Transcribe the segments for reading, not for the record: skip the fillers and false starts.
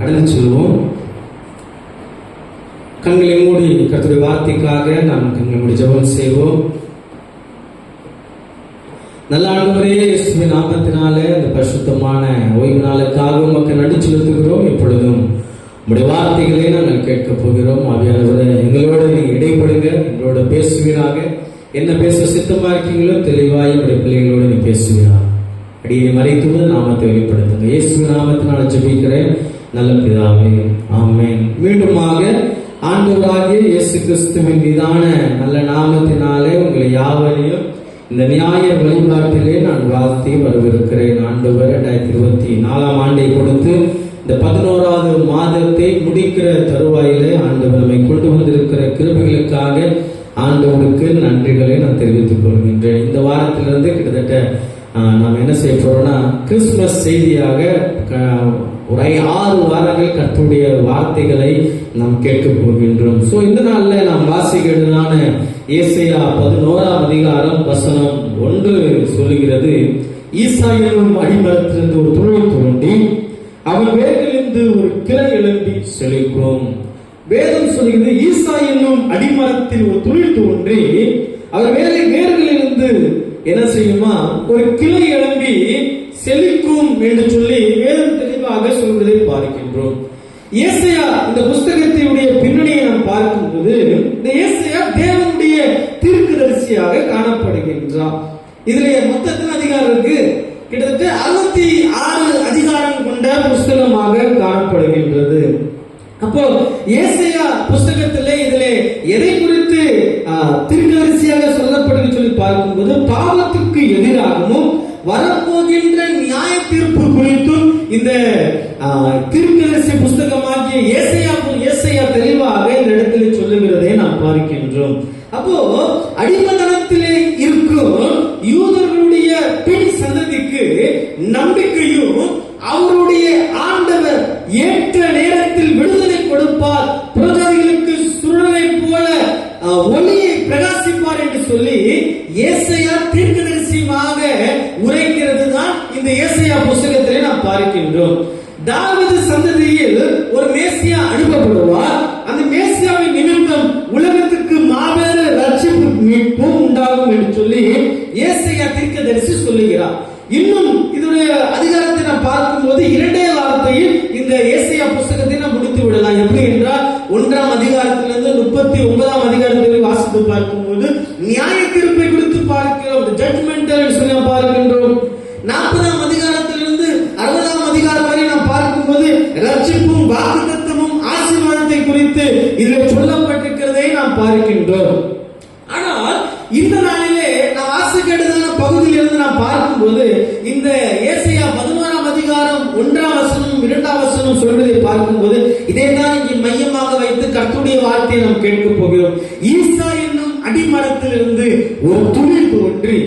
கடந்து செல்வோம். கண்களை மூடி கர்த்தருடைய வார்த்தைக்காக நாம் கண்களை மூடி ஜெபம் செய்வோம். நல்ல ஆண்டவரே, இயேசுவின் நாமத்தினாலே இந்த பரிசுத்தமான ஓய்வு நாளுக்காக உமக்கு நன்றி செலுத்துகிறோம். எப்பொழுதும் உங்களுடைய வார்த்தைகளை நாங்கள் கேட்க போகிறோம். ஆவியானவரே, எங்களோட நீங்க இடைப்படுங்க, எங்களோட பேசுவீராக. என்ன பேச சித்தமா இருக்கீங்களோ தெளிவாய் உங்களுடைய பிள்ளைகளோட நீ பேசுவீராக. அடியை மறைத்துவது நாமத்தை வெளிப்படுத்துங்க. இயேசுவின் நாமத்தினால ஜெபிக்கிறேன் நல்ல பிதாவே, ஆமென். மீண்டுமாக ஆண்டவராகிய இயேசு கிறிஸ்துவின் மீதான நல்ல நாமத்தினாலே உங்களை யாவரையும் இந்த நியாய வழிபாட்டிலே நான் வாழ்த்தி வரவிருக்கிறேன். ஆண்டவர் 2024 ஆண்டை கொடுத்து இந்த 11வது மாதத்தை முடிக்கிற தருவாயிலே ஆண்டவர் நம்மை கொண்டு வந்திருக்கிற கிருபைகளுக்காக ஆண்டவருக்கு நன்றிகளை நான் தெரிவித்துக் கொள்கின்றேன். இந்த வாரத்திலிருந்து கிட்டத்தட்ட நாம் என்ன செய்ய போறோம்னா, கிறிஸ்துமஸ் செய்தியாக ஒரு 6 வாரங்கள் கர்த்தருடைய வார்த்தைகளை நாம் கேட்க போகின்றோம். சோ இந்த நாள்ல நாம் வாசிக்கிறதான ஏசாயா 11ஆம் அதிகாரம் வசனம் 1 சொல்லுகிறது, ஈசா என்னும் அடிமரத்திலிருந்து ஒரு துளிர் தோன்றி அவன் வேர்களிலிருந்து ஒரு கிளை எழும்பி செழிக்கும். வேதம் சொல்லுகிறது, ஈசா என்னும் அடிமரத்தில் ஒரு துளிர் தோன்றி அவர் வேர்களிலிருந்து என்ன செய்யுமா, ஒரு கிளை எழும்பி செழிக்கும் என்று சொல்லி வேதம் தெளிவாக சொல்வதை பார்க்கின்றோம். ஏசாயா இந்த புஸ்தகத்தினுடைய பின்னணியை நாம் பார்க்கும்போது இந்த ஏசாயா தேவனுடைய தீர்க்கதரிசியாக காணப்படுகின்றார். இதுல மொத்தத்தில் அதிகாரம் இருக்கு, கிட்டத்தட்ட 66 அதிகாரம் கொண்ட புஸ்தகமாக காணப்படுகின்றது. அப்போ ஏசாயா புஸ்தகத்திலே இதிலே எதை குறித்து தீர்க்கதரிசியாக சொல்லப்படுது சொல்லி பார்க்கும்போது, பாவத்துக்கு எதிராகவும் வரப்போகின்ற நியாய தீர்ப்பு குறித்தும் இந்த தீர்க்கதரிசி புஸ்தகமாகிய ஏசாயா தெளிவாக இந்த இடத்திலே சொல்லுகிறதை நாம் பார்க்கின்றோம். அப்போ அடிமதனத்திலே இருக்கும் யூதர்களுடைய பின் சந்ததிக்கு நம்பிக்கையும் அவருடைய ஆண்டவர் ஏற்ற நேரத்தில் விடுதலை கொடுப்பார், புரஜாதிகளுக்கு சுடரை போல ஒளியை பிரகாசிப்பார் என்று சொல்லி ஏசாயா தீர்க்கதரிசியாக உரைக்கிறது தான் இந்த ஏசாயா புஸ்தகத்திலே நாம் பார்க்கின்றோம். தாவீது சந்ததியில் ஒரு மேசியா அனுப்பப்படுவார். அந்த மேசியாவின் நிமித்தம் உலகத்துக்கு மாபெரும் ரட்சிப்பு மீட்பும் உண்டாகும் என்று சொல்லி ஏசாயா தீர்க்கதரிசி சொல்லுகிறார். இன்னும் இதனுடைய அதிகாரத்தை நாம் பார்க்கும்போது 2 வார்த்தையில் இந்த ஏசாயா புஸ்தகத்தை நாம் முடித்து விடலாம். எப்படி என்றால் 1ஆம் அதிகாரத்திலிருந்து 39ஆம் அதிகாரத்தில் வாசித்து பார்க்கும்போது நியாய தீர்ப்பை குறித்து பார்க்கிறோம், ஜட்ஜ்மெண்டல் சொல்லி பார்க்கின்றோம். 40ஆம் அதிகாரத்திலிருந்து 60ஆம் அதிகாரம் வரை நாம் பார்க்கும்போது ரட்சிப்பும் வாக்குத்தத்தமும் ஆசீர்வாதத்தை குறித்து இதில் சொல்லப்பட்டிருக்கிறதை நாம் பார்க்கின்றோம். ஆனால் இந்த நாளிலே நாம் வாசிக்கிறதான பகுதியிலிருந்து நாம் பார்க்கும்போது இந்த ஏசாயா 11ஆம் அதிகாரம் 1ஆம் வசனம் 2ஆம் வசனம் சொல்வதை பார்க்கும்போது இதைதான் இங்கே மையமாக வைத்து கர்த்தருடைய வார்த்தையை நாம் கேட்க போகிறோம். ஈசா என்னும் அடிமரத்திலிருந்து ஒரு துளிர் தோன்றி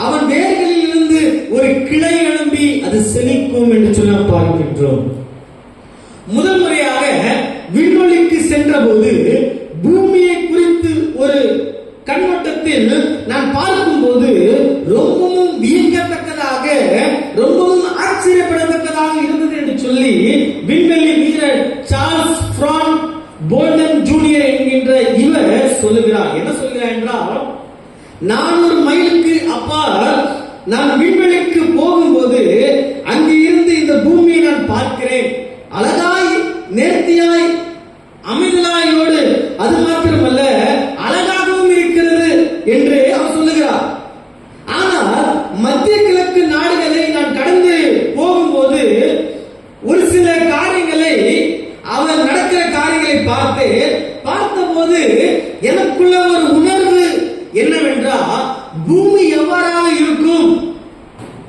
அவன் வேர்களில் இருந்து ஒரு கிளை எழும்பி அது செழிக்கும் என்று சொல்ல பார்க்கின்றோம். முதல் முறையாக விண்வெளிக்கு சென்ற போது பூமியை குறித்து ஒரு கண்ணோட்டத்தில் நான் பார்க்கும்போது ரொம்பவும் வியக்கத்தக்கதாக, ரொம்பவும் ஆச்சரியப்படத்தக்கதாக இருந்தது என்று சொல்லி விண்வெளி வீரர் சார்ல்ஸ் பிராண்ட் போல்டன் ஜூனியர் என்கின்ற இவர் சொல்லுகிறார். என்ன சொல்கிறார் என்றால், 400 மைலுக்கு அப்பால் நான் விண்வெளிக்கு போகும்போது அங்கு இருந்து இந்த பூமியை நான் பார்க்கிறேன். அழகாய், நேர்த்தியாய், அமைதலாயோடு, அது மாத்திரமல்ல அழகாகவும் இருக்கிறது என்று அவர் சொல்லுகிறார். ஆனால் மத்திய கிழக்கு நாடுகளை நான் கடந்து போகும்போது ஒரு சில காரியங்களை, அவர் நடக்கிற காரியங்களை பார்த்தபோது எனக்குள்ள ஒரு உணர்வு என்னவென்றால், பூமி எவ்வாறாக இருக்கும்,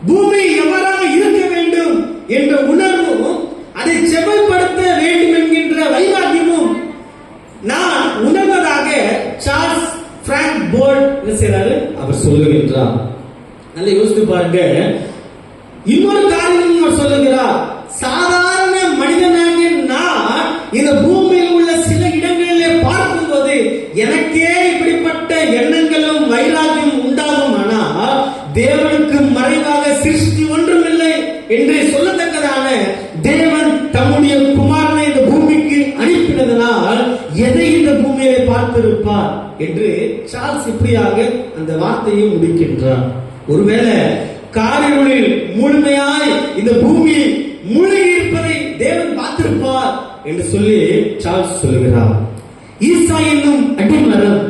பூமி எவ்வாறாக இருக்க வேண்டும் என்ற உணர்வும் அதை செவ்வாய்ப்படுத்த வேண்டும் என்கின்ற வைராக்கியமும் நான் உணர்வதாக சார்ல்ஸ் பிராங்க் போல்ட் அவர் சொல்லுகின்றார். நல்ல யோசித்து பாருங்க. இன்னொரு காரியம் அவர் சொல்லுகிறார், சாதாரண மனிதனாகிய நான் இந்த பூமியில் உள்ள சில இடங்களிலே பார்க்கும்போது எனக்கே இப்படிப்பட்ட எண்ணங்களும் வைராக்கியம் உண்டாகும். ஆனால் தேவனுக்கு மறைவாக சிருஷ்டி ஒன்றுமில்லை என்று சொல்லத்தக்கதான தேவன் தம்முடைய குமார பார்த்திருப்பார் என்று சார்ல்ஸ் இப்படியாக அந்த வார்த்தையை முடிக்கின்றார். ஒருவேளை காரிருளில் முழுமையாய் இந்த பூமி மூழ்கி இருப்பதை தேவன் பார்த்திருப்பார் என்று சொல்லி சார்ல்ஸ் சொல்லுகிறார். ஈசா என்னும் அடிமரம்,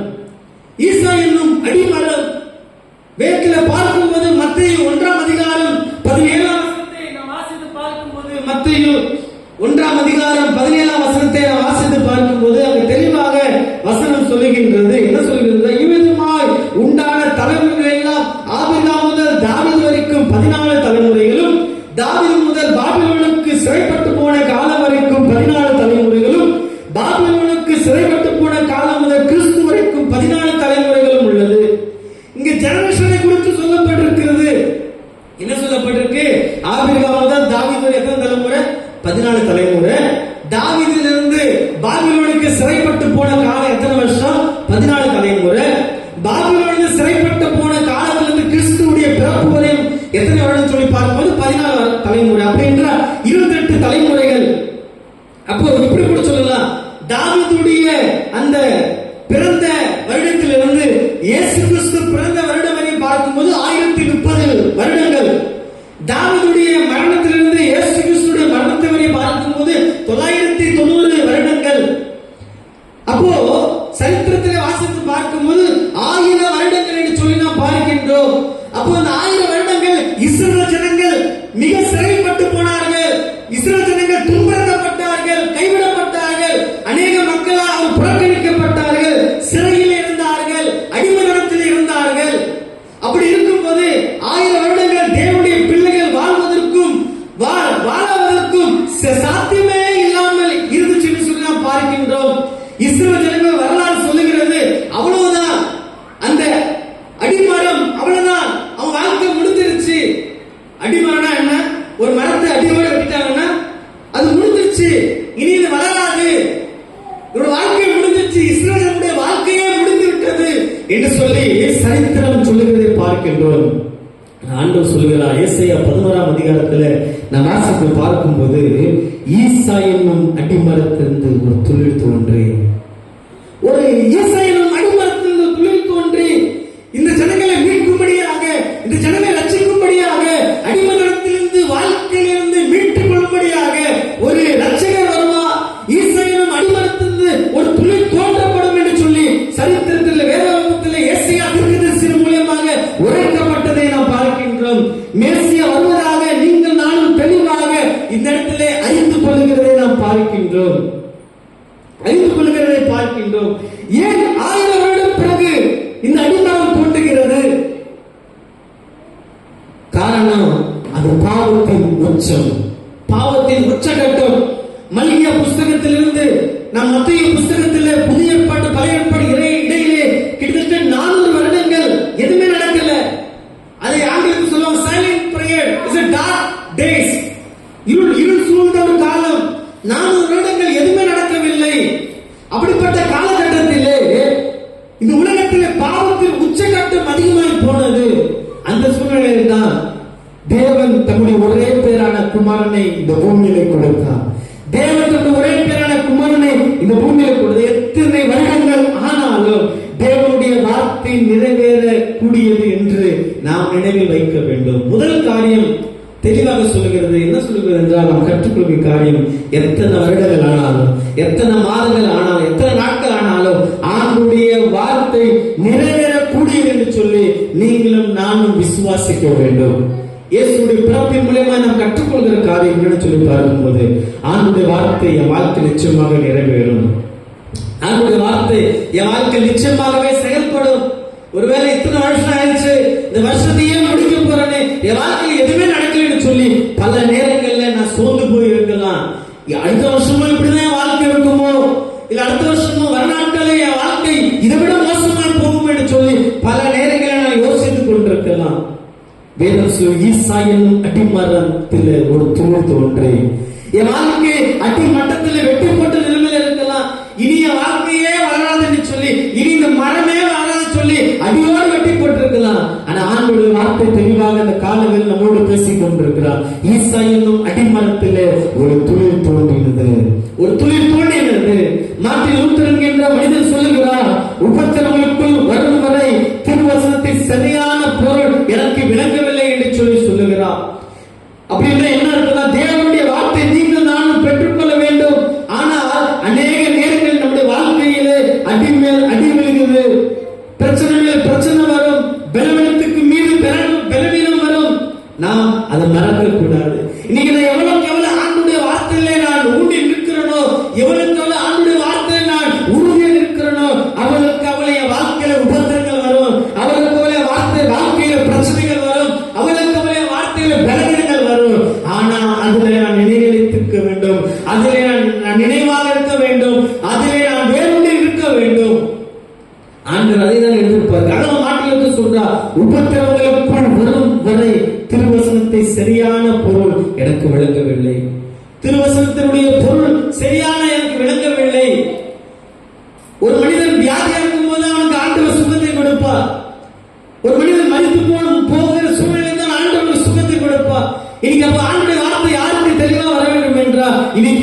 ஈசா என்னும் அடிமரம் வேதத்தில் பார்க்கும்போது மத்தேயு 1ஆம் அதிகாரம் 17ஆம் வசனத்தை நாம் வாசித்து பார்க்கும்போது, மத்தேயு 1ஆம் அதிகாரம் 17ஆம் வசனத்தை நாம் வாசித்து பார்க்கும்போது அங்கு தெளிவாக வசனம் சொல்லுகின்றது. என்ன சொல்லுகிறது? இவ்விதமாய் உண்டான தலைமுறைகள் எல்லாம் ஆபிரகாம் முதல் தாவீது வரைக்கும் 14 தலைமுறைகளும், தாவீது முதல் பாபிலோனுக்கு சிறைப்பட்டு போன காலம் வரைக்கும் 14 தலைமுறைகளும், பாபிலோனுக்கு சிறைப்பட்டு போன காலம் முதல் கிறிஸ்து வரைக்கும் 14 தலைமுறைகளும் உள்ளது. இங்க ஜெனரேஷனை குறித்து சொல்லப்பட்டிருக்கிறது. என்ன சொல்லப்பட்டிருக்கு? ஆபிரகாம் முதல் தாவீது எத்தனை தலைமுறை? 14 தலைமுறை. தாவீதிலிருந்து பாபிலோனுக்கு சிறைப்பட்டு போன காலம் எத்தனை வருஷம்? 14 தலைமுறை. பாபிலோனுக்கு சிறைப்பட்டு போன காலத்திலிருந்து கிறிஸ்துவுடைய பிறப்பு வரை எத்தனை வருடம் சொல்லி பார்க்கும்போது 14 தலைமுறை. அப்படின்ற 28 தலைமுறைகள். அப்போ இப்படி கூட சொல்லலாம், தாவீதுடைய அந்த பிறந்த வருடத்திலிருந்து இயேசு கிறிஸ்து பிறந்த வருடம் வரை பார்க்கும்போது 1030 வருடங்கள். தாவீதுடைய மரணத்திலிருந்து இயேசு கிறிஸ்துடைய மரணத்தை வரை பார்க்கும்போது 990 வருடங்கள். அப்போ சரித்திரத்தில் வாசித்து பார்க்கும்போது 1000 வருடங்கள் என்று சொல்லி நாம் பார்க்கின்றோம். அப்போ அந்த 1000 வருடங்கள் இஸ்ரவேல் ஜனங்கள் மிக சிறைப்பட்டு போனார்கள். இஸ்ரவேல் ஜனங்கள் துன்பப்பட்டார்கள், கைவிடப்பட்டார்கள், அநேக மக்களால் அவர் புறக்கணிக்கப்பட்டார்கள், சிறையில் இருந்தார்கள், அடிமைத்தனத்தில் இருந்தார்கள். அப்படி இருக்கும்போது 1000 வருடங்கள் தேவனுடைய பிள்ளைகள் வாழ்வதற்கும் வாழவதற்கும் சாத்தியமே இல்லாமல் இருந்துச்சுன்னு சொல்லி நாம் பார்க்கின்றோம். இஸ்ரவேல் ஜனங்கள் வரலாறு சொல்லுகிறது, அவ்வளவுதான், அந்த அடிமரம் அவ்வளவுதான், அவன் வாழ்க்கை முடிஞ்சிருச்சு. அடிமரம்னா என்ன? ஒரு மரத்தை அடியோட வெட்டிட்டாங்கன்னா அது முடிஞ்சிருச்சு, இனி இது வளராது, இவருடைய வாழ்க்கை முடிஞ்சிருச்சு, இஸ்ரவேலுடைய வாழ்க்கையே முடிந்து விட்டது என்று சொல்லி சரித்திரம் சொல்லுகிறதை பார்க்கின்றோம். ஆண்டவர் சொல்கிறார், ஏசாயா 11ஆம் அதிகாரத்துல நாம் வாசித்து பார்க்கும்போது, ஈசா என்னும் அடிமரத்திலிருந்து ஒரு துளிர் தோன்றி, ஒரு ஈசா என்னும் அடிமரத்திலிருந்து துளிர் தோன்றி இந்த ஜனங்களை மீட்கும்படியாக, இந்த ஜனங்களை ரட்சிக்கும்படியாக, அடிமரத்திலிருந்து வாழ்க்கையிலிருந்து மீட்டுக் கொள்ளும்படியாக ஒரு ரட்சகர் வருவார். ஈசா என்னும் அடிமரத்திலிருந்து ஒரு துளிர் தோன்றப்படும் என்று சொல்லி சரித்திரத்தில் வேதாகமத்தில் ஏசாயா தீர்க்கதரிசி மூலமாக உரைக்கப்பட்டதை நாம் பார்க்கின்றோம். மேசியா வருவதாக நீங்கள் நானும் தெளிவாக இந்த இடத்திலே அறிந்து கொள்கிறதை நாம் பார்க்கின்றோம். ஏன் 1000 வருடம் பிறகு இந்த அடிமரம் தோன்றுகிறது? காரணம், அது பாவத்தின் உச்சம், பாவத்தின் உச்சகட்டம். மல்கியா புஸ்தகத்திலிருந்து நாம் மத்தேயு புஸ்தகத்திலே புதிய ஏற்பாடு பழைய ஏற்பாடு இடையிலே கிட்டத்தட்ட 400 வருடங்கள் எதுவுமே நடக்கல. அதை ஆங்கிலத்தில் சொல்லுவாங்க silent period, is a dark days, இருள் சூழ்ந்த ஒரு காலம். 400 வருடங்கள் எதுவுமே நடக்கவில்லை. அப்படிப்பட்ட காலகட்டத்திலே இந்த உலகத்திலே பாவத்தின் உச்சகட்டம் அதிகமாய் போனது. அந்த சூழ்நிலையில் தான் தேவன் தம்முடைய ஒரே பேரான குமாரனை இந்த பூமியிலே கொடுத்தார். தேவன் தம்முடைய ஒரே பேரான குமாரனை இந்த பூமியிலே கொடுத்த எத்தனை வருடங்கள் ஆனாலும் தேவனுடைய வார்த்தை நிறைவேற கூடியது என்று நாம் நினைவில் வைக்க வேண்டும். முதல் காரியம் தெளிவாக சொல்லுகிறது. என்ன சொல்லுகிறது என்றால், நாம் கற்றுக்கொள்கிற காரியம், எத்தனை வருடங்கள் ஆனாலும், எத்தனை மாதங்கள் ஆனாலும், எத்தனை நாட்கள் ஆனாலும் ஆண்டுடைய வார்த்தை நிறைவேறக்கூடியது என்று சொல்லி நீங்களும் நானும் விசுவாசிக்க வேண்டும். இயேசுடைய பிறப்பின் மூலமா நாம் கற்றுக்கொள்கிற காரியம் என்று சொல்லி பார்க்கும்போது, ஆண்டுடைய வார்த்தை என் வாழ்க்கை நிச்சயமாக நிறைவேறும். ஆண்டுடைய வார்த்தை என் வாழ்க்கை நிச்சயமாகவே செயல்படும். ஒருவேளை இத்தனை வருஷம் ஆயிடுச்சு, இந்த வருஷத்தையே முடிக்க போறேன்னு, என் வாழ்க்கையில் எதுவுமே நடக்கலன்னு சொல்லி பல நேரங்கள்ல நான் சோர்ந்து போய் இருக்கலாம். அடுத்த வருஷமும் இப்படிதான் என் வாழ்க்கை இருக்குமோ, இல்ல அடுத்த வருஷமும் வரநாட்களே என் வாழ்க்கை இதை விட மோசமா போகும் என்று சொல்லி பல நேரங்களில் நான் யோசித்துக் கொண்டிருக்கலாம். வேதம் ஈசா என்னும் அடிமரத்தில் ஒரு துளிர் தோன்றி, என் வாழ்க்கை அடிமட்டத்தில் வெட்டி போட்ட நிலைமையில இருக்கலாம். இனி என் வாழ்க்கையே வளராதுன்னு சொல்லி, இனி இந்த மரமே வளராது சொல்லி அடியோடு வெட்டி போட்டிருக்கலாம். ஆனா ஆண்டவருடைய வார்த்தை தெளிவாக இந்த காலங்களில் நம்மோடு பேசிக் கொண்டிருக்கிறார். ஈசா என்னும் அடிமரத்திலே ஒரு துளிர் தோன்றினது, ஒரு துளிர் தோன்றினது. மார்ட்டின் லூத்தர் என்கின்ற மனிதன் சொல்லுகிறார்,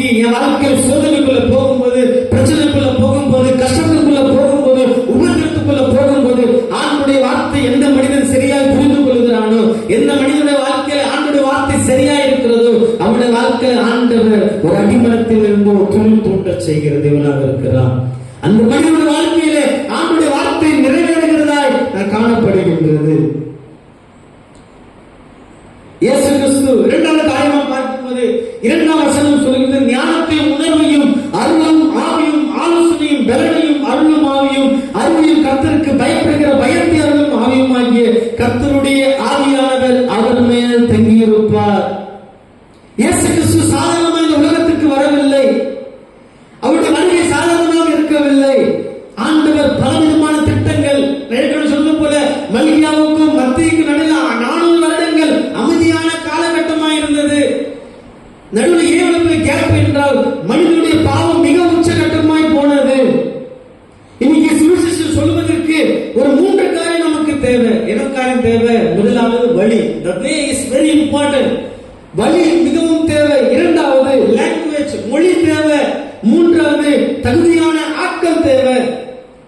இன்னைக்கு என் வாழ்க்கையில் சோதனைக்குள்ள போகும்போது, பிரச்சனைக்குள்ள போகும்போது, கஷ்டத்துக்குள்ள போகும்போது, உபத்திரத்துக்குள்ள போகும்போது, ஆண்டுடைய வார்த்தை எந்த மனிதன் சரியாக புரிந்து கொள்கிறானோ, எந்த மனிதனுடைய வாழ்க்கையில் ஆண்டுடைய வார்த்தை சரியா இருக்கிறதோ, அவனுடைய வாழ்க்கையில் ஆண்டவர் ஒரு அடிமனத்தில் இருந்து ஒரு துணி தூண்ட செய்கிற தேவனாக இருக்கிறான். அந்த மனிதனுடைய வாழ்க்கையிலே ஆண்டுடைய வார்த்தை நிறைவேறுகிறதாய் காணப்படுகின்றது. இயேசு கிறிஸ்து இரண்டாவது காரியமா பார்க்கும்போது 2ஆம் வசனம் சொல்கிறது, ஞானத்தையும் உணர்வையும் அருளும் ஆவியும் ஆலோசனையும் பலனையும் அருளும் ஆவியும் அருளையும் கர்த்தருக்கு பயப்படுகிற பயத்தை அருளும் ஆவியும் ஆகிய கர்த்தருடைய ஆவியானவர் அவர் மேல் தங்கியிருப்பார். இயேசு கிறிஸ்து சாதாரணமாக இந்த உலகத்துக்கு வரவில்லை. அவருடைய வருகை சாதாரணமாக இருக்கவில்லை. ஆண்டவர் பலவிதமான திட்டங்கள், சொல்லும் போல மல்கியாவுக்கும் மத்தியக்கும் நடுவில் 400 வருடங்கள் அமைதியான காலகட்டமாக இருந்தது. நடுவில் ஏவலுக்கு கேப் என்றால் மனிதனுடைய பாவம் மிக உச்சகட்டமாய் போனது. இன்னைக்கு சுவிசேஷம் சொல்வதற்கு ஒரு 3 காரியம் நமக்கு தேவை. என்ன காரியம் தேவை? முதலாவது வழி. The way is very important. வழி மிகவும் தேவை. இரண்டாவது லாங்குவேஜ், மொழி தேவை. மூன்றாவது தகுதியான ஆட்கள் தேவை.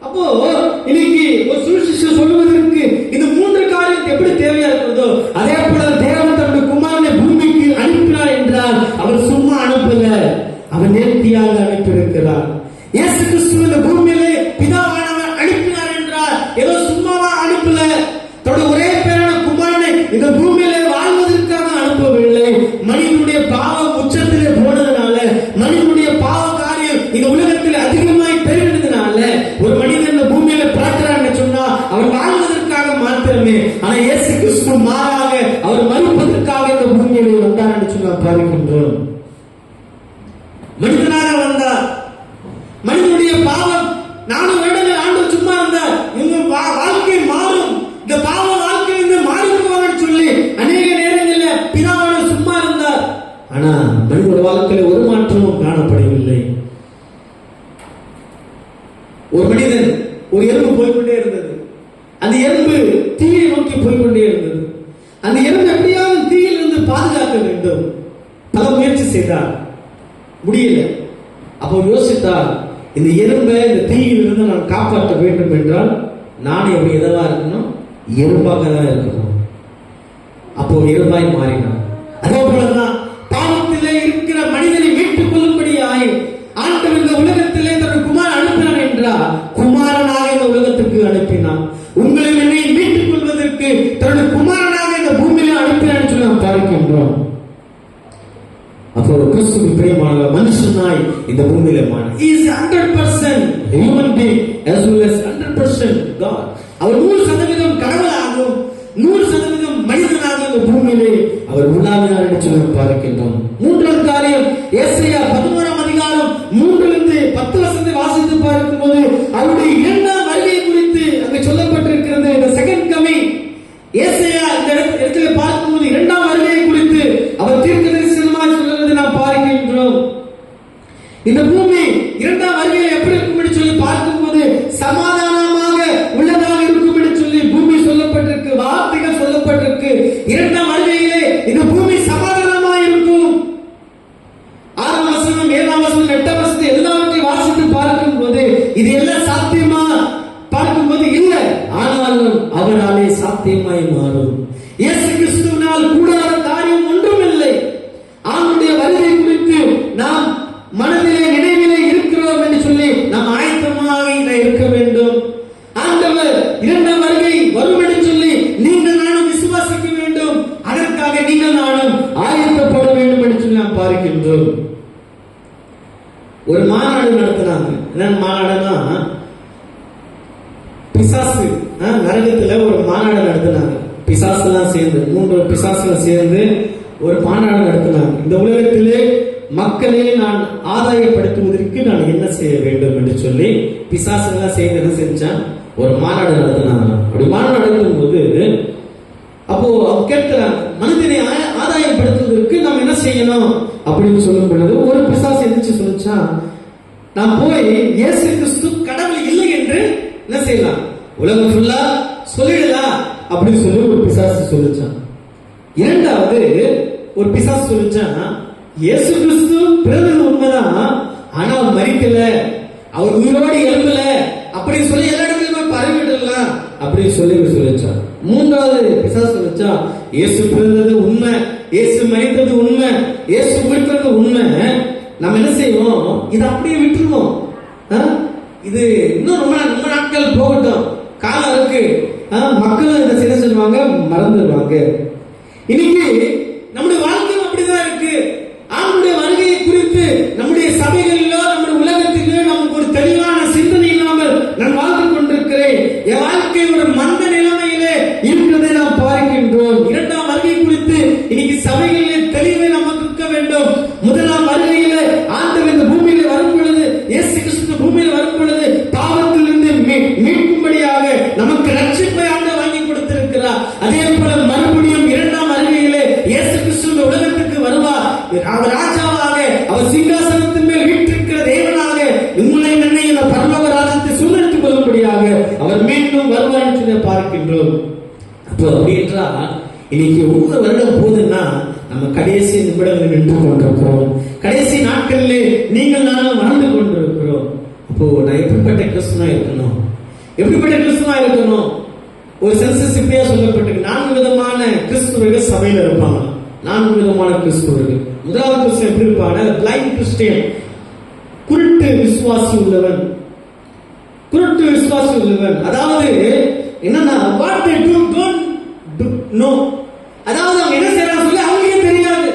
அப்போ இன்னைக்கு ஒரு சுவிசேஷம் சொல்வதற்கு இந்த 3 காரியம் எப்படி தேவையா இருக்கிறதோ, அதே போல தேவன் தன்னுடைய குமாரனை பூமிக்கு அனுப்பினார் என்றால் அவர் சும்மா அனுப்பல, அவர் நேர்த்தியாக அனுப்பியிருக்கிறார். இயேசு கிறிஸ்து இந்த பூமியிலே பிதாவானவர் அனுப்பினார் என்றால் ஏதோ சும்மாவா அனுப்பல, தன்னுடைய ஒரே பேரான குமாரனை இந்த பூமியிலே வாழ்வதற்காக அனுப்பவில்லை. மனிதனுடைய பாவம் உச்சத்திலே போனதுனால, மனிதனுடைய பாவ காரியம் இந்த உலகத்தில் அதிகமாய் பெருகினதுனால ஒரு மனிதன் இந்த பூமியில பிறக்கிறான்னு சொன்னா அவர் வாழ்வதற்காக மாத்திரமே. ஆனா இயேசு கிறிஸ்து மாறாக அவர் மறுப்பதற்காக இந்த பூமியிலே வந்தார் என்று சொன்னா பார்க்கின்றோம். மனிதனாக வந்தார். மனிதனுடைய பாவம் 4 வருடங்கள் ஆண்டவர் சும்மா இருந்தார். இவங்க வாழ்க்கை மாறும், இந்த பாவ வாழ்க்கையிலிருந்து மாறிக்குவாங்கன்னு சொல்லி அநேக நேரங்களில் பிதாவான சும்மா இருந்தார். ஆனா மனிதனுடைய வாழ்க்கையில ஒரு மாற்றமும் காணப்படவில்லை. ஒரு மனிதன், ஒரு எறும்பு போய்கொண்டே இருந்தது. அந்த எறும்பு தீயை நோக்கி போய்கொண்டே இருந்தது. அந்த எறும்பு எப்படியாவது தீயில் இருந்து பாதுகாக்க வேண்டும். பல முயற்சி செய்தார், முடியல. அப்போ யோசித்தார், இந்த எறும்பை இந்த தீயில் இருந்து நான் காப்பாற்ற வேண்டும் என்றால் நான் எப்படி எதவா இருக்கணும்? எறும்பாக தான் இருக்கணும். அப்போ எறும்பாய் மாறினார். அதே போலதான் பாவத்திலே இருக்கிற மனிதனை மீட்டுக் கொள்ளும்படியாய் ஆண்டவர் இந்த உலகத்திலே தன் குமாரன் அனுப்பினார் என்றால் குமாரனாக இந்த உலகத்துக்கு அனுப்பினார். உங்களை என்னை மீட்டுக் கொள்வதற்கு தன்னுடைய குமாரனாக இந்த பூமியில அனுப்பினார் சொல்லி நாம் பார்க்கின்றோம். அப்போ கிறிஸ்து பிரியமானவர் மனுஷனாய் இந்த பூமியில மாறினார். He is 100% human being as well as 100% God. அவர் 100% கடவுளாகவும் 100% மனிதனாக இந்த பூமியிலே அவர் உலாவினார் என்று சொல்லி பார்க்கின்றோம். மூன்றாவது காரியம், ஏசாயா 11ஆம் அதிகாரம் 3-10 வசனத்தை வாசித்து பார்க்கும்போது அவருடைய 2ஆம் வருகை குறித்து அங்கே சொல்லப்பட்டிருக்கிறது. இந்த செகண்ட் கமிங், ஏசாயா இந்த இடத்துல பார்க்கும்போது 2ஆம் வருகை குறித்து அவர் தீர்க்கதரிசனமாக சொல்லுவதை நாம் பார்க்கின்றோம். இந்த பூமி 2ஆம் வருகையில் எப்படி இருக்கும் என்று சொல்லி பார்க்கும்போது சமாதானமாக உள்ளதாக இருக்கும் என்று சொல்லி பூமி சொல்லப்பட்டிருக்கு, வார்த்தைகள் சொல்லப்பட்டிருக்கு. 2ஆம் வருகையிலே இந்த பூமி சமாதானமாக இருக்கும். 6ஆம் வசனம், 7ஆம் வசனம், 8ஆம் வசனம் எல்லாவற்றையும் வாசித்து பார்க்கும்போது இது எல்லாம் சாத்தியமா பார்க்கும்போது இல்லை, ஆனாலும் அவராலே சாத்தியமாய் மாறும். இயேசு கிறிஸ்துவினால் கூடாத காரியம் ஒன்றும் இல்லை. அவருடைய வருகை குறித்து நாம் மனதிலே நினைவிலே இருக்கிறோம் என்று சொல்லி நாம் ஆயத்தமாக இருக்க வேண்டும். ஆண்டவர் 2ஆம் வருகை வரும் என்று சொல்லி நீங்கள் நானும் விசுவாசிக்க வேண்டும். அதற்காக நீங்கள் நானும் ஆயத்தப்பட வேண்டும் என்று சொல்லி நாம் பார்க்கின்றோம். ஒரு மாநாடு நடத்தினாங்க. என்ன மாநாடுனா, பிசாசு நரகத்துல ஒரு மாநாடு நடத்தினாங்க. பிசாசுலாம் சேர்ந்து 3 பிசாசுலாம் சேர்ந்து ஒரு மாநாடு நடத்தினாங்க. இந்த உலகத்திலே மக்களை நான் ஆதாயப்படுத்துவதற்கு நான் என்ன செய்ய வேண்டும் என்று சொல்லி பிசாசுலாம் சேர்ந்து என்ன செஞ்சான், ஒரு மாநாடு நடத்தினாங்க. அப்படி மாநாடு நடத்தும் போது அப்போ அவங்க கேட்கிறாங்க, மனிதனை ஆதாயப்படுத்துவதற்கு நாம் என்ன செய்யணும் அப்படின்னு சொல்லும் பொழுது ஒரு பிசாசு எந்திரிச்சு சொல்லிச்சா, நான் போய் இயேசு கிறிஸ்து கடவுள் இல்லை என்று என்ன செய்யலாம், உலகம் ஃபுல்லா சொல்லிடலாம் அப்படின்னு சொல்லி ஒரு பிசாசு சொல்லிச்சான். இரண்டாவது ஒரு பிசாசு சொல்லிச்சான், இயேசு கிறிஸ்து பிறந்தது உண்மைதான், ஆனா அவர் மரிக்கல, அவர் உயிரோடு எழும்பல அப்படின்னு சொல்லி எல்லா இடத்துலயுமே பரவிடலாம் அப்படின்னு சொல்லி சொல்லிச்சான். மூன்றாவது பிசாசு சொல்லிச்சா, இயேசு பிறந்தது உண்மை, இயேசு மரித்தது உண்மை, இயேசு உயிர்த்தது உண்மை. நம்ம என்ன செய்வோம், இதை அப்படியே விட்டுருவோம். இது இன்னும் ரொம்ப நாட்கள் போகட்டும், காலம் இருக்கு, மக்களும் இதை செய்ய சொல்லுவாங்க, மறந்துடுவாங்க. இன்னைக்கு நம்முடைய வாழ்க்கையும் அப்படிதான் இருக்கு. ஆண்டுடைய வருகையை குறித்து நம்முடைய சபைகளிலோ நம்முடைய உலகத்திலோ நமக்கு ஒரு தெளிவான சிந்தனை இல்லாமல் நான் வாழ்ந்து கொண்டிருக்கிறேன். என் வாழ்க்கை ஒரு மந்த நிலைமையிலே இருக்கிறதை நாம் பார்க்கின்றோம். இரண்டாம் வருகை குறித்து இன்னைக்கு சபைகளிலே தெளிவை நமக்கு இருக்க வேண்டும். முதலாம் வருகையிலே ஆண்டவர் இந்த பூமியில வரும் பொழுது, இயேசு கிறிஸ்து பூமியில் வரும் பொழுது பாவத்திலிருந்து மீட்கும்படியாக நமக்கு ரட்சிப்பை ஆண்டவர் வாங்கி கொடுத்திருக்கிறார். அதே போல மறுபடியும் இரண்டாம் வருகையிலே இயேசு கிறிஸ்து உலகத்துக்கு வருவார். அவர் ராஜாவாக, அவர் சிங்காசனத்தின் மேல் வீற்றிருக்கிற தேவனாக உங்களை என்னை இந்த பரலோக ராஜ்யத்தை சுதந்திரித்துக் கொள்ளும்படியாக அவர் மீண்டும் வருவார் என்று பார்க்கின்றோம். அப்போ அப்படி என்றால் இன்னைக்கு ஒவ்வொரு வருடம் போதுன்னா நம்ம கடைசி நிமிடங்களில் நின்று கொண்டிருக்கிறோம். கடைசி நாட்களிலே நீங்கள் நானும் வாழ்ந்து கொண்டிருக்கிறோம். அப்போ நான் எப்படிப்பட்ட கிறிஸ்துவா இருக்கணும், எப்படிப்பட்ட கிறிஸ்துவா இருக்கணும்? ஒரு சென்சஸ் இப்படியா சொல்லப்பட்டிருக்கு, 4 விதமான கிறிஸ்துவர்கள் சபையில இருப்பாங்க. 4 விதமான கிறிஸ்துவர்கள். முதலாவது கிறிஸ்துவ எப்படி இருப்பாங்க? பிளைண்ட் கிறிஸ்டியன், குருட்டு விசுவாசி உள்ளவன். குருட்டு விசுவாசி உள்ளவன் அதாவது என்னன்னா, what they do don't know, அதாவது அவங்க என்ன செய்யறாங்க சொல்லி அவங்களுக்கே தெரியாது.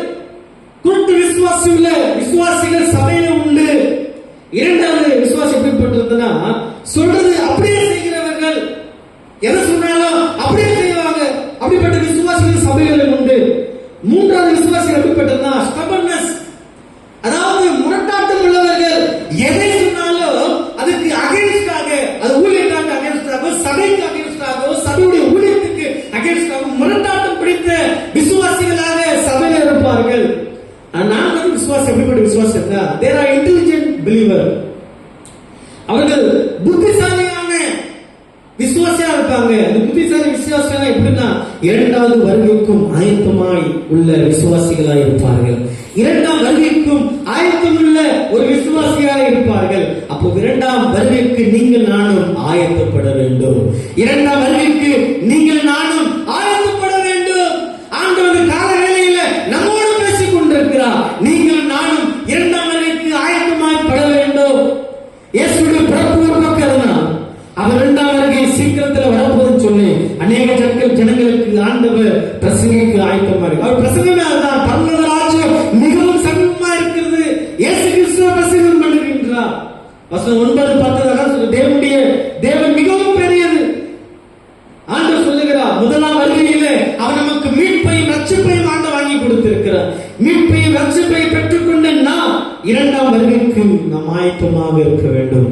குருட்டு விசுவாசி உள்ள விசுவாசிகள் சபையில உண்டு. இரண்டாவது விசுவாசி எப்படிப்பட்டிருந்தனா, சொல்றது அப்படியே செய்கிறவர்கள், எதை சொன்னாலும் அப்படியே செய்வாங்க. அப்படிப்பட்ட விசுவாசிகள் சபைகளில் உண்டு. மூன்றாவது விசுவாசி எப்படிப்பட்டதுன்னா, ஸ்டபர்னஸ், அதாவது முரட்டாட்டம் உள்ளவர்கள். எதை சொன்னாலும் அதுக்கு அகைன்ஸ்டாக, அது ஊழியக்காக அகைன்ஸ்டாக, சபைக்கு அகைன்ஸ்டாக, சபையுடைய ஊழியத்துக்கு அகைன்ஸ்டாக முரட்டாட்டம் பிடித்த விசுவாசிகளாக சபையில் இருப்பார்கள். நான்காவது விசுவாசி எப்படிப்பட்ட விசுவாசி இருந்தா, they are intelligent believer, அவர்கள் புத்திசாலியான விசுவாசியா இருப்பாங்க. அந்த புத்திசாலி விசுவாசியா எப்படின்னா, இரண்டாவது வருகைக்கும் ஆயத்தமாய் உள்ள விசுவாசிகளாய் இருப்பார்கள். இரண்டாம் வருகைக்கும் ஆயத்தம் உள்ள ஒரு விசுவாசியாக இருப்பார்கள். அப்போ இரண்டாம் வருகைக்கு நீங்கள் நானும் ஆயத்தப்பட வேண்டும். இரண்டாம் வருகைக்கு நீங்கள் நானும் ஆயத்தப்பட வேண்டும். ஆண்டவர் கால வேளையில நம்மோடு பேசிக் கொண்டிருக்கிறார். நீங்கள் நானும் இரண்டாம் வருகைக்கு ஆயத்தமாய் பட வேண்டும். இயேசுடைய பிறப்பு ஒரு பக்கம், அவர் இரண்டாம் வருகை சீக்கிரத்தில் வரப்போதுன்னு சொல்லி அநேக ஜனங்களுக்கு ஆண்டவர் பிரசங்கிக்கு ஆயத்தமா இருக்கு. அவர் பிரசங்கமே அதுதான், பரலோக ராஜ்யம் மிகவும் சமீபமா இருக்கிறது. இயேசு கிறிஸ்து பிரசங்கம் பண்ணுகின்றார். வசனம் 9:10 தேவன் மிகவும் பெரியது. ஆண்டவர் சொல்லுகிறார், முதலாம் வருகையிலே அவர் நமக்கு மீட்பையும் ரட்சிப்பையும் ஆண்டவர் வாங்கி கொடுத்திருக்கிறார். மீட்பையும் ரட்சிப்பையும் பெற்றுக்கொண்ட நாம் இரண்டாம் வருகைக்கு நாம் ஆயத்தமாக இருக்க வேண்டும்.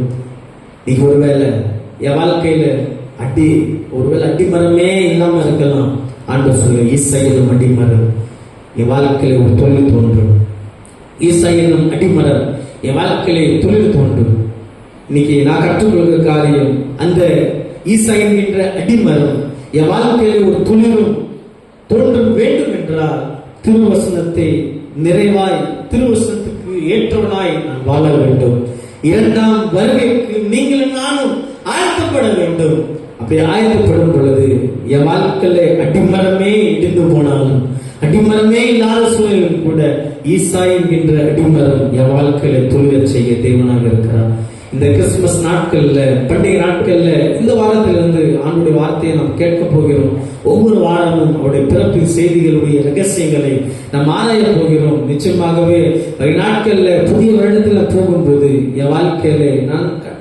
நீங்க ஒருவேளை என் வாழ்க்கையில ஒருவேளை அடிமரமே இல்லாம இருக்கலாம். ஆண்டவர் சொல்ல, ஈசா என்னும் அடிமரம் என் வாழ்க்கையில ஒரு தொழில் தோன்றும். ஈசா என்னும் அடிமரம் என் வாழ்க்கையில தொழில் தோன்றும். இன்னைக்கு நான் கற்றுக்கொள்கிற காரியம், அந்த ஈசா என்கின்ற அடிமரம் என் வாழ்க்கையில ஒரு தொழிலும் தோன்றும் வேண்டும் என்றால் திருவசனத்தை நிறைவாய், திருவசனத்துக்கு ஏற்றவனாய் நான் வாழ வேண்டும். இரண்டாம் வருகைக்கு நீங்கள் நானும் ஆயத்தப்பட வேண்டும். அப்படி ஆயத்தப்படும் பொழுது என் வாழ்க்கையில அடிமரமே இடிந்து போனாலும், அடிமரமே இல்லாத சூழலில் கூட ஈசா என்கின்ற அடிமரம் என் வாழ்க்கையில தொழிலை செய்ய தேவனாக இருக்கிறார். இந்த கிறிஸ்துமஸ் நாட்கள்ல, பண்டிகை நாட்கள்ல, இந்த வாரத்திலிருந்து ஆண்டுடைய வார்த்தையை நாம் கேட்க போகிறோம். ஒவ்வொரு வாரமும் அவருடைய பிறப்பின் செய்திகளுடைய ரகசியங்களை நாம் ஆராய போகிறோம். நிச்சயமாகவே நாட்கள்ல புதிய வருடத்துல போகும்போது என் வாழ்க்கையில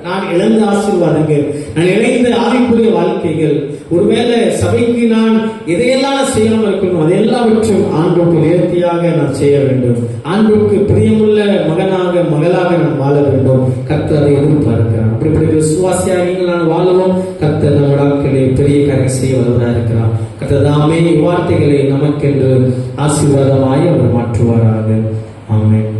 நான் இழந்த ஆசீர்வாதங்கள், நான் இணைந்த ஆவிக்குரிய வாழ்க்கைகள், ஒருவேளை சபைக்கு நான் எதையெல்லாம் செய்யாமல் இருக்கணும், அது எல்லாவற்றும் ஆண்டோருக்கு நேர்த்தியாக நான் செய்ய வேண்டும். ஆண்டோருக்கு பிரியமுள்ள மகனாக மகளாக நான் வாழ வேண்டும். கர்த்தர் அதை எதிர்பார்க்கிறார். அப்படிப்பட்ட விசுவாசியாக நீங்கள் நான் வாழவும் கர்த்தர் நம்ம வாழ்க்கையிலே பெரிய காரியம் செய்ய வருவதாக இருக்கிறார். கர்த்தர் தாமே வார்த்தைகளை நமக்கென்று ஆசீர்வாதமாய் அவர் மாற்றுவாராக. ஆமென்.